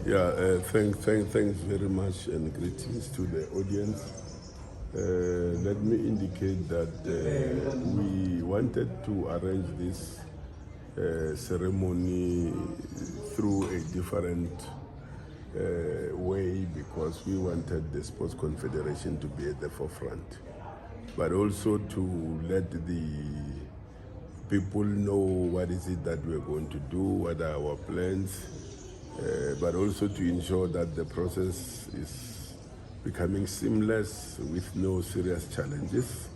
Thanks very much and greetings to the audience. Let me indicate that we wanted to arrange this ceremony through a different way because we wanted the Sports Confederation to be at the forefront, but also to let the people know what is it that we're going to do, what are our plans, but also to ensure that the process is becoming seamless with no serious challenges.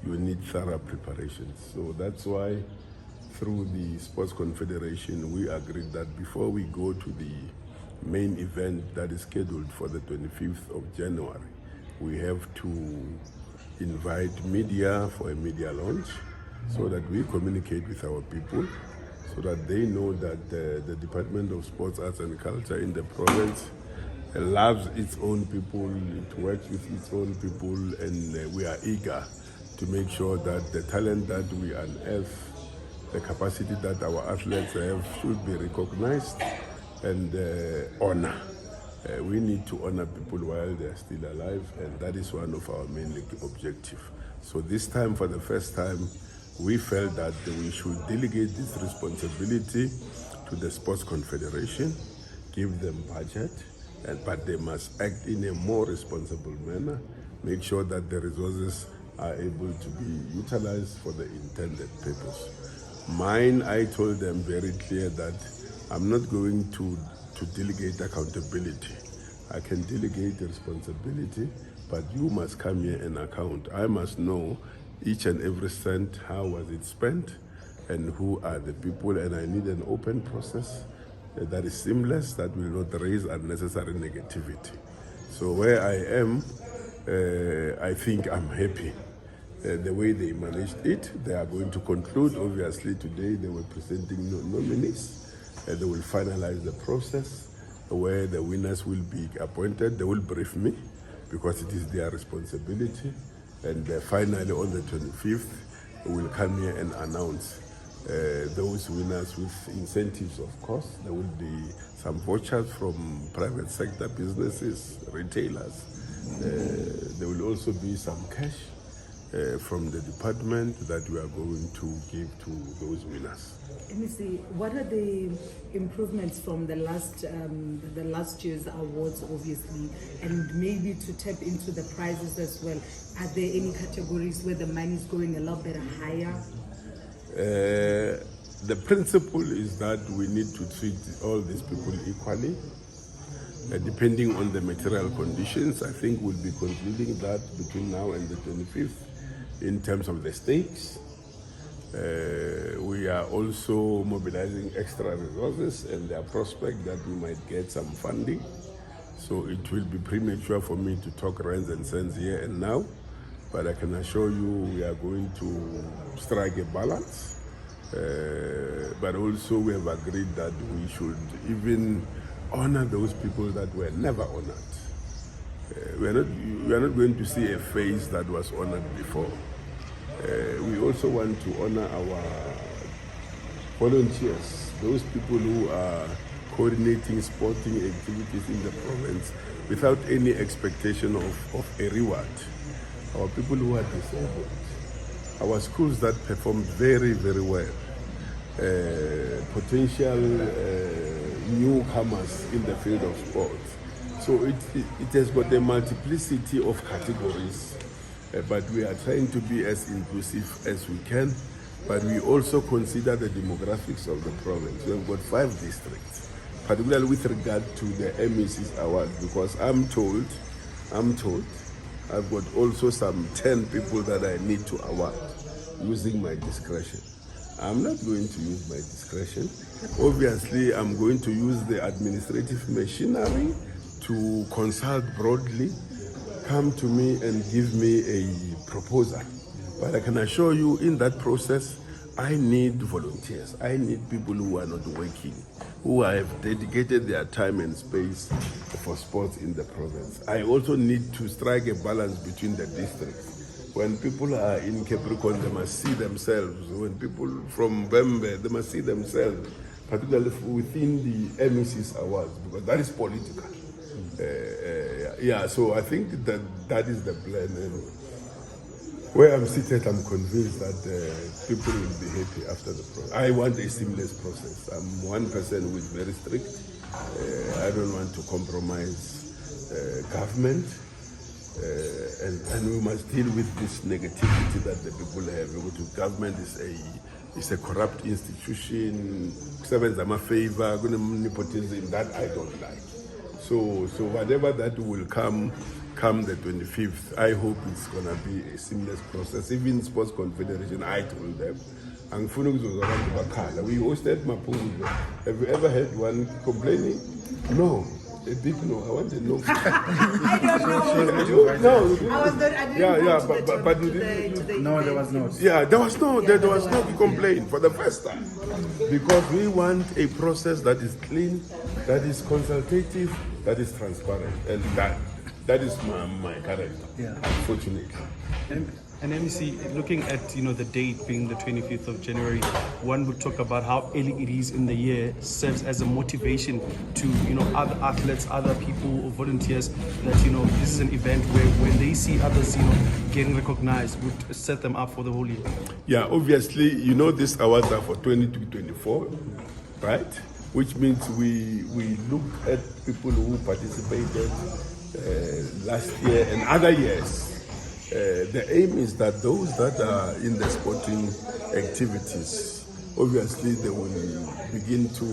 You need thorough preparation. So that's why through the Sports Confederation, we agreed that before we go to the main event that is scheduled for the 25th of January, we have to invite media for a media launch so that we communicate with our people, so that they know that the Department of Sports, Arts and Culture in the province loves its own people, it works with its own people, and we are eager to make sure that the talent that we unearth, the capacity that our athletes have, should be recognized and honor. We need to honor people while they are still alive, and that is one of our main objectives. So this time, for the first time, we felt that we should delegate this responsibility to the Sports Confederation, give them budget, but they must act in a more responsible manner, make sure that the resources are able to be utilized for the intended purpose. Mine, I told them very clear that I'm not going to delegate accountability. I can delegate responsibility, but you must come here and account. I must know each and every cent, how was it spent, and who are the people, and I need an open process that is seamless, that will not raise unnecessary negativity. So where I am, I think I'm happy. The way they managed it, they are going to conclude. Obviously today they were presenting nominees. They will finalize the process where the winners will be appointed. They will brief me because it is their responsibility. And finally on the 25th, we will come here and announce those winners with incentives, of course. There will be some vouchers from private sector businesses, retailers. There will also be some cash from the department that we are going to give to those winners. MEC, what are the improvements from the last year's awards, obviously, and maybe to tap into the prizes as well? Are there any categories where the money is going a lot better, higher? The principle is that we need to treat all these people equally. Depending on the material conditions, I think we'll be concluding that between now and the 25th in terms of the stakes. We are also mobilizing extra resources, and there are prospects that we might get some funding. So it will be premature for me to talk rands and cents here and now, but I can assure you we are going to strike a balance. But also we have agreed that we should even honor those people that were never honored. We are not going to see a face that was honored before. We also want to honor our volunteers, those people who are coordinating sporting activities in the province without any expectation of a reward. Our people who are disabled, our schools that performed very, very well, potential newcomers in the field of sports. So it has got a multiplicity of categories. But we are trying to be as inclusive as we can, but we also consider the demographics of the province. We have got 5 districts, particularly with regard to the MEC's award, because I'm told I've got also some 10 people that I need to award using my discretion. I'm not going to use my discretion. Obviously, I'm going to use the administrative machinery to consult broadly, come to me and give me a proposal. But I can assure you in that process, I need volunteers. I need people who are not working, who have dedicated their time and space for sports in the province. I also need to strike a balance between the districts. When people are in Capricorn, they must see themselves. When people from Bembe, they must see themselves. particularly within the MEC's awards, because that is political. So I think that is the plan. And where I'm seated, I'm convinced that people will be happy after the process. I want a seamless process. I'm one person who is very strict. I don't want to compromise government. And we must deal with this negativity that the people have. Because government is a corrupt institution. Servants are my favor. Nepotism that I don't like. So whatever that will come the 25th, I hope it's gonna be a seamless process. Even Sports Confederation, I told them, we hosted Mapungu. Have you ever had one complaining? No. A big no. I want a no. I don't know. No, there was no. Yeah, there was no complaint for the first time, because we want a process that is clean, that is consultative, that is transparent, and that is my character. Yeah. Unfortunately. And MEC, looking at the date being the 25th of January, one would talk about how early it is in the year serves as a motivation to other athletes, other people or volunteers that this is an event where when they see others getting recognized would set them up for the whole year. Yeah, obviously these awards are for 22-24, right? Which means we look at people who participated last year and other years. The aim is that those that are in the sporting activities, obviously they will begin to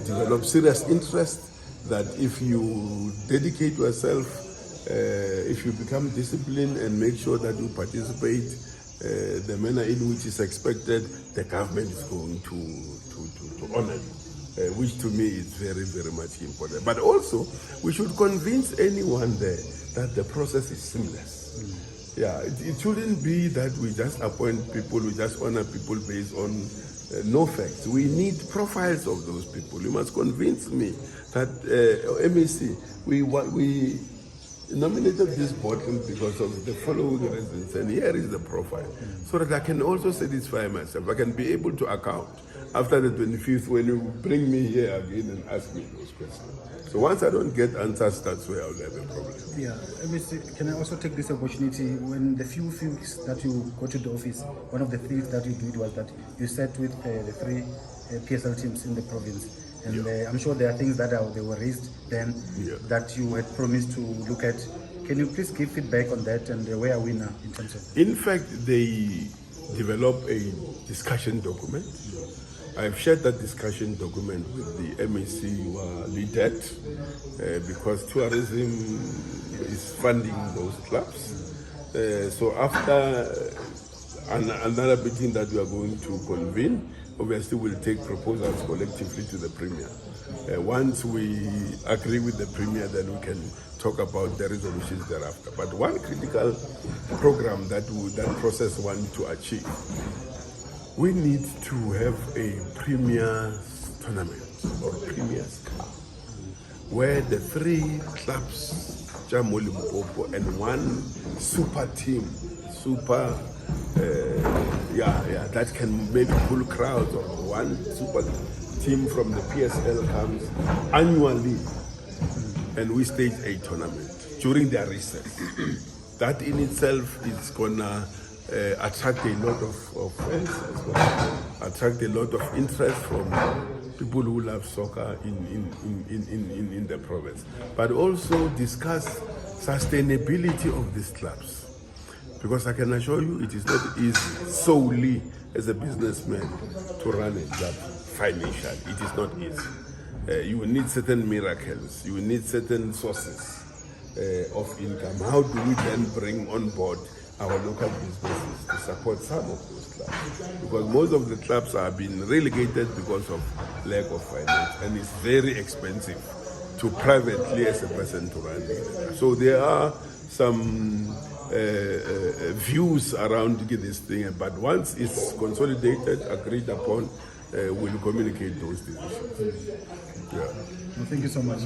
develop serious interest, that if you dedicate yourself, if you become disciplined and make sure that you participate the manner in which is expected, the government is going to honor you, which to me is very, very much important. But also, we should convince anyone there that the process is seamless. Yeah, it shouldn't be that we just appoint people, we just honor people based on no facts. We need profiles of those people. You must convince me that MEC, we nominated this bottle because of the following reasons, and here is the profile, so that I can also satisfy myself. I can be able to account after the 25th when you bring me here again and ask me those questions. So once I don't get answers, that's where I'll have a problem. Yeah, MEC, can I also take this opportunity? When the few weeks that you got to the office, one of the things that you did was that you sat with the three PSL teams in the province. And I'm sure there are things that they were raised then that you had promised to look at. Can you please give feedback on that, and where are we now in terms of? In fact, they developed a discussion document. I've shared that discussion document with the MEC you are lead at, because tourism is funding those clubs. So after another meeting that we are going to convene, obviously we'll take proposals collectively to the Premier. Once we agree with the Premier, then we can talk about the resolutions thereafter. But one critical program that process wants to achieve, we need to have a Premier tournament or Premier's Cup, where the three clubs, Limpopo, and one super team, that can maybe pull crowds, or one super team from the PSL comes annually, and we stage a tournament during their recess. That in itself is gonna attract a lot of fans as well, attract a lot of interest from people who love soccer in the province, but also discuss sustainability of these clubs. Because I can assure you, it is not easy solely as a businessman to run a club financially. It is not easy. You will need certain miracles. You will need certain sources of income. How do we then bring on board our local businesses to support some of those clubs? Because most of the clubs are being relegated because of lack of finance, and it's very expensive to privately as a person to run it. So there are some views around this thing, but once it's consolidated, agreed upon, we'll communicate those decisions. Well, thank you so much.